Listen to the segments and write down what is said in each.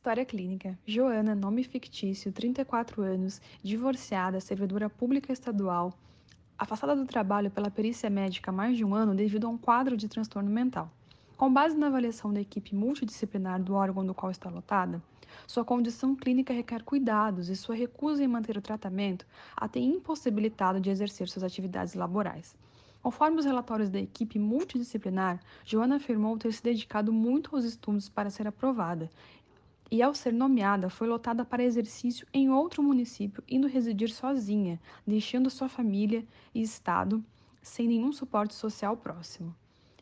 História clínica. Joana, nome fictício, 34 anos, divorciada, servidora pública estadual, afastada do trabalho pela perícia médica há mais de um ano devido a um quadro de transtorno mental. Com base na avaliação da equipe multidisciplinar do órgão do qual está lotada, sua condição clínica requer cuidados e sua recusa em manter o tratamento a tem impossibilitado de exercer suas atividades laborais. Conforme os relatórios da equipe multidisciplinar, Joana afirmou ter se dedicado muito aos estudos para ser aprovada e, ao ser nomeada, foi lotada para exercício em outro município, indo residir sozinha, deixando sua família e estado sem nenhum suporte social próximo.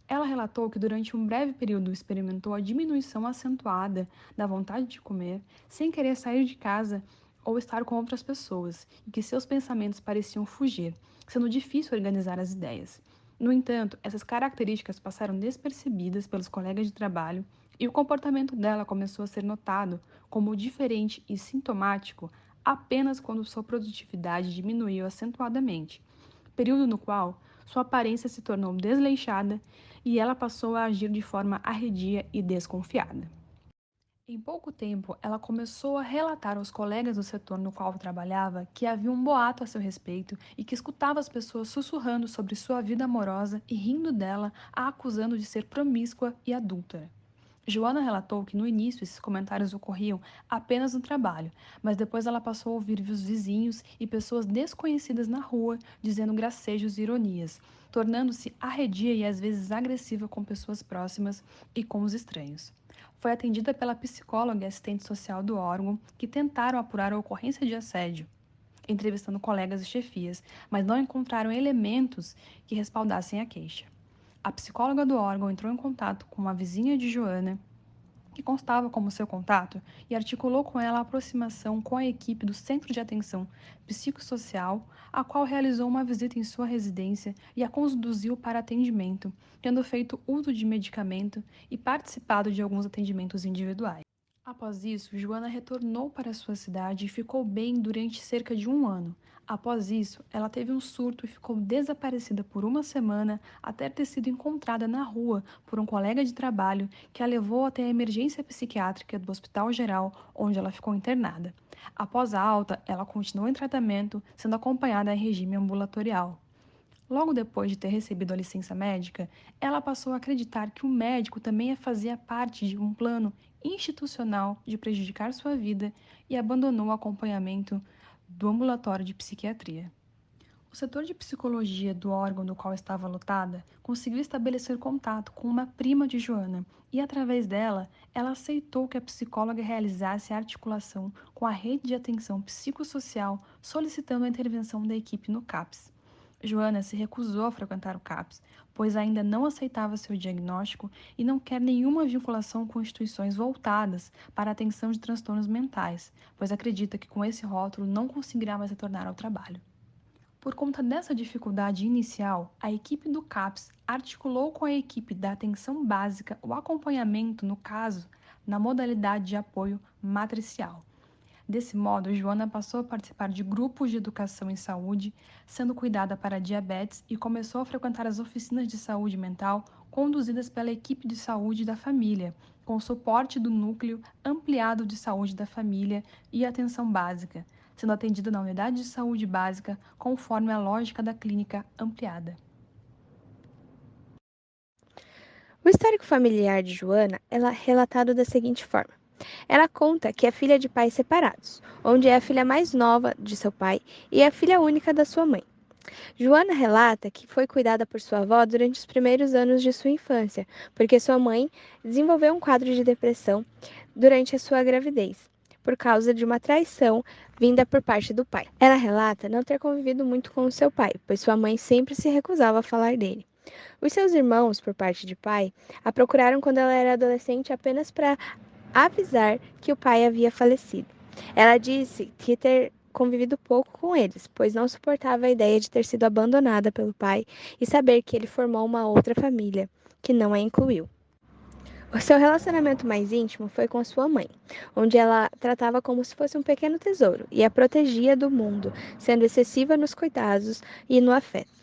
Ela relatou que durante um breve período experimentou a diminuição acentuada da vontade de comer, sem querer sair de casa ou estar com outras pessoas, e que seus pensamentos pareciam fugir, sendo difícil organizar as ideias. No entanto, essas características passaram despercebidas pelos colegas de trabalho e o comportamento dela começou a ser notado como diferente e sintomático apenas quando sua produtividade diminuiu acentuadamente, período no qual sua aparência se tornou desleixada e ela passou a agir de forma arredia e desconfiada. Em pouco tempo, ela começou a relatar aos colegas do setor no qual trabalhava que havia um boato a seu respeito e que escutava as pessoas sussurrando sobre sua vida amorosa e rindo dela, a acusando de ser promíscua e adúltera. Joana relatou que no início esses comentários ocorriam apenas no trabalho, mas depois ela passou a ouvir os vizinhos e pessoas desconhecidas na rua dizendo gracejos e ironias, tornando-se arredia e às vezes agressiva com pessoas próximas e com os estranhos. Foi atendida pela psicóloga e assistente social do órgão, que tentaram apurar a ocorrência de assédio, entrevistando colegas e chefias, mas não encontraram elementos que respaldassem a queixa. A psicóloga do órgão entrou em contato com uma vizinha de Joana, que constava como seu contato, e articulou com ela a aproximação com a equipe do Centro de Atenção Psicossocial, a qual realizou uma visita em sua residência e a conduziu para atendimento, tendo feito uso de medicamento e participado de alguns atendimentos individuais. Após isso, Joana retornou para sua cidade e ficou bem durante cerca de um ano. Após isso, ela teve um surto e ficou desaparecida por uma semana até ter sido encontrada na rua por um colega de trabalho que a levou até a emergência psiquiátrica do Hospital Geral, onde ela ficou internada. Após a alta, ela continuou em tratamento, sendo acompanhada em regime ambulatorial. Logo depois de ter recebido a licença médica, ela passou a acreditar que o médico também fazia parte de um plano institucional de prejudicar sua vida e abandonou o acompanhamento do ambulatório de psiquiatria. O setor de psicologia do órgão do qual estava lotada conseguiu estabelecer contato com uma prima de Joana e, através dela, ela aceitou que a psicóloga realizasse a articulação com a rede de atenção psicossocial, solicitando a intervenção da equipe no CAPS. Joana se recusou a frequentar o CAPS, pois ainda não aceitava seu diagnóstico e não quer nenhuma vinculação com instituições voltadas para a atenção de transtornos mentais, pois acredita que com esse rótulo não conseguirá mais retornar ao trabalho. Por conta dessa dificuldade inicial, a equipe do CAPS articulou com a equipe da atenção básica o acompanhamento no caso na modalidade de apoio matricial. Desse modo, Joana passou a participar de grupos de educação em saúde, sendo cuidada para diabetes e começou a frequentar as oficinas de saúde mental conduzidas pela equipe de saúde da família, com o suporte do núcleo ampliado de saúde da família e atenção básica, sendo atendida na unidade de saúde básica conforme a lógica da clínica ampliada. O histórico familiar de Joana é relatado da seguinte forma. Ela conta que é filha de pais separados, onde é a filha mais nova de seu pai e a filha única da sua mãe. Joana relata que foi cuidada por sua avó durante os primeiros anos de sua infância, porque sua mãe desenvolveu um quadro de depressão durante a sua gravidez, por causa de uma traição vinda por parte do pai. Ela relata não ter convivido muito com seu pai, pois sua mãe sempre se recusava a falar dele. Os seus irmãos, por parte de pai, a procuraram quando ela era adolescente apenas para avisar que o pai havia falecido. Ela disse que ter convivido pouco com eles, pois não suportava a ideia de ter sido abandonada pelo pai e saber que ele formou uma outra família, que não a incluiu. O seu relacionamento mais íntimo foi com a sua mãe, onde ela tratava como se fosse um pequeno tesouro e a protegia do mundo, sendo excessiva nos cuidados e no afeto.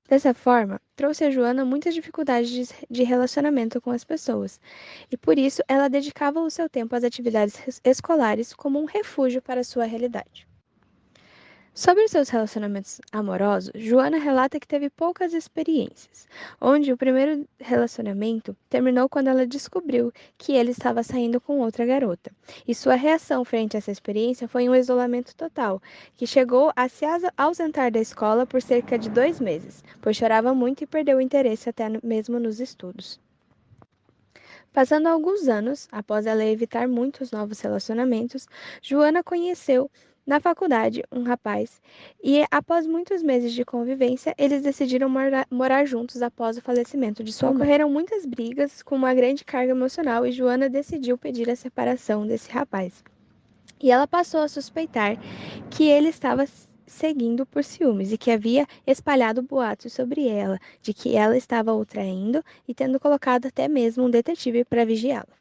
Dessa forma, trouxe a Joana muitas dificuldades de relacionamento com as pessoas, e por isso ela dedicava o seu tempo às atividades escolares como um refúgio para sua realidade. Sobre os seus relacionamentos amorosos, Joana relata que teve poucas experiências, onde o primeiro relacionamento terminou quando ela descobriu que ele estava saindo com outra garota. E sua reação frente a essa experiência foi um isolamento total, que chegou a se ausentar da escola por cerca de 2 meses, pois chorava muito e perdeu o interesse até mesmo nos estudos. Passando alguns anos, após ela evitar muitos novos relacionamentos, Joana conheceu na faculdade um rapaz e, após muitos meses de convivência, eles decidiram morar juntos após o falecimento de sua mãe. Ocorreram muitas brigas com uma grande carga emocional e Joana decidiu pedir a separação desse rapaz. E ela passou a suspeitar que ele estava seguindo por ciúmes e que havia espalhado boatos sobre ela, de que ela estava o traindo e tendo colocado até mesmo um detetive para vigiá-la.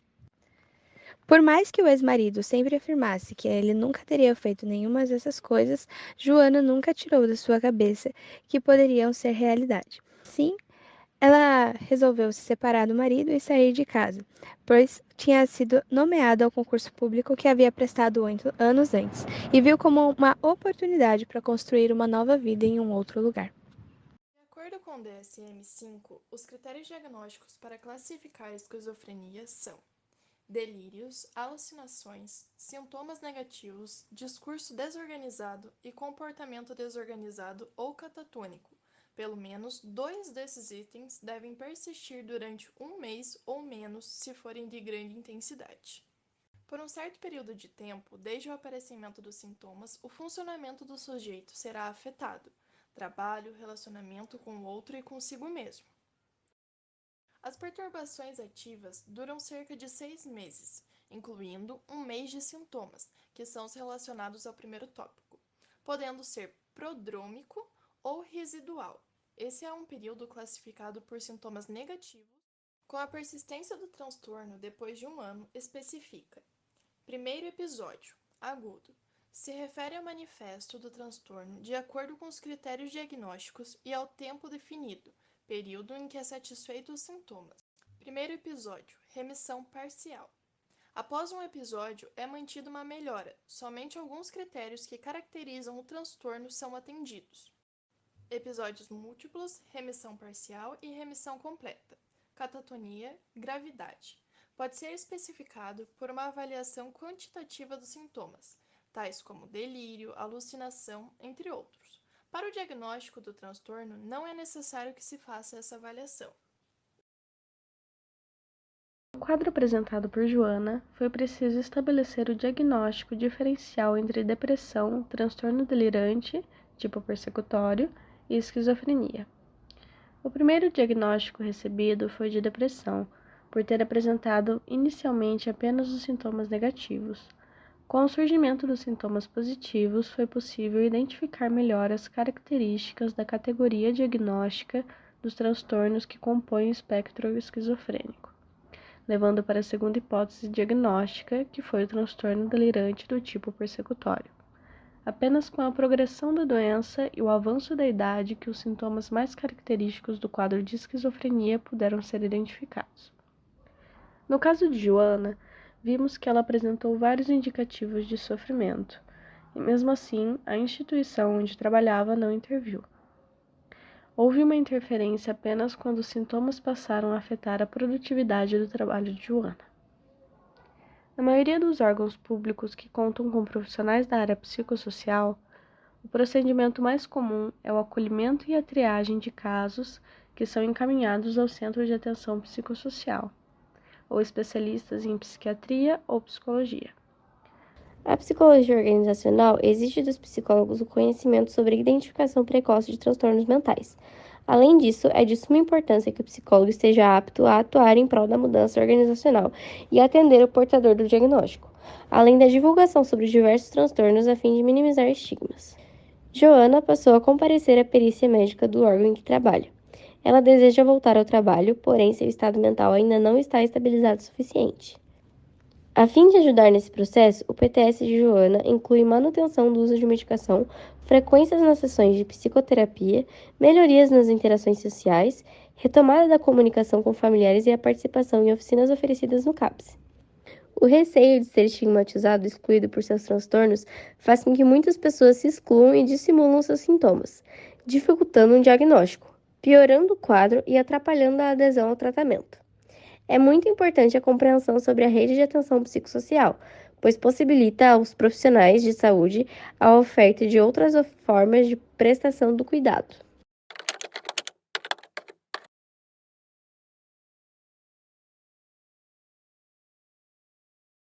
Por mais que o ex-marido sempre afirmasse que ele nunca teria feito nenhuma dessas coisas, Joana nunca tirou da sua cabeça que poderiam ser realidade. Sim, ela resolveu se separar do marido e sair de casa, pois tinha sido nomeada ao concurso público que havia prestado 8 anos antes, e viu como uma oportunidade para construir uma nova vida em um outro lugar. De acordo com o DSM-5, os critérios diagnósticos para classificar a esquizofrenia são delírios, alucinações, sintomas negativos, discurso desorganizado e comportamento desorganizado ou catatônico. Pelo menos 2 desses itens devem persistir durante 1 mês ou menos se forem de grande intensidade. Por um certo período de tempo, desde o aparecimento dos sintomas, o funcionamento do sujeito será afetado: trabalho, relacionamento com o outro e consigo mesmo. As perturbações ativas duram cerca de 6 meses, incluindo 1 mês de sintomas, que são os relacionados ao primeiro tópico, podendo ser prodrômico ou residual. Esse é um período classificado por sintomas negativos, com a persistência do transtorno depois de 1 ano especifica. Primeiro episódio, agudo. Se refere ao manifesto do transtorno de acordo com os critérios diagnósticos e ao tempo definido, período em que é satisfeito os sintomas. Primeiro episódio, remissão parcial. Após um episódio, é mantida uma melhora, somente alguns critérios que caracterizam o transtorno são atendidos. Episódios múltiplos, remissão parcial e remissão completa. Catatonia, gravidade. Pode ser especificado por uma avaliação quantitativa dos sintomas, tais como delírio, alucinação, entre outros. Para o diagnóstico do transtorno, não é necessário que se faça essa avaliação. No quadro apresentado por Joana, foi preciso estabelecer o diagnóstico diferencial entre depressão, transtorno delirante, tipo persecutório, e esquizofrenia. O primeiro diagnóstico recebido foi de depressão, por ter apresentado inicialmente apenas os sintomas negativos. Com o surgimento dos sintomas positivos, foi possível identificar melhor as características da categoria diagnóstica dos transtornos que compõem o espectro esquizofrênico, levando para a segunda hipótese diagnóstica, que foi o transtorno delirante do tipo persecutório. Apenas com a progressão da doença e o avanço da idade que os sintomas mais característicos do quadro de esquizofrenia puderam ser identificados. No caso de Joana, vimos que ela apresentou vários indicativos de sofrimento, e mesmo assim, a instituição onde trabalhava não interviu. Houve uma interferência apenas quando os sintomas passaram a afetar a produtividade do trabalho de Joana. Na maioria dos órgãos públicos que contam com profissionais da área psicossocial, o procedimento mais comum é o acolhimento e a triagem de casos que são encaminhados ao Centro de Atenção Psicossocial, ou especialistas em psiquiatria ou psicologia. A psicologia organizacional exige dos psicólogos o conhecimento sobre a identificação precoce de transtornos mentais. Além disso, é de suma importância que o psicólogo esteja apto a atuar em prol da mudança organizacional e atender o portador do diagnóstico, além da divulgação sobre os diversos transtornos a fim de minimizar estigmas. Joana passou a comparecer à perícia médica do órgão em que trabalha. Ela deseja voltar ao trabalho, porém seu estado mental ainda não está estabilizado o suficiente. A fim de ajudar nesse processo, o PTS de Joana inclui manutenção do uso de medicação, frequências nas sessões de psicoterapia, melhorias nas interações sociais, retomada da comunicação com familiares e a participação em oficinas oferecidas no CAPS. O receio de ser estigmatizado e excluído por seus transtornos faz com que muitas pessoas se excluam e dissimulam seus sintomas, dificultando um diagnóstico, piorando o quadro e atrapalhando a adesão ao tratamento. É muito importante a compreensão sobre a rede de atenção psicossocial, pois possibilita aos profissionais de saúde a oferta de outras formas de prestação do cuidado.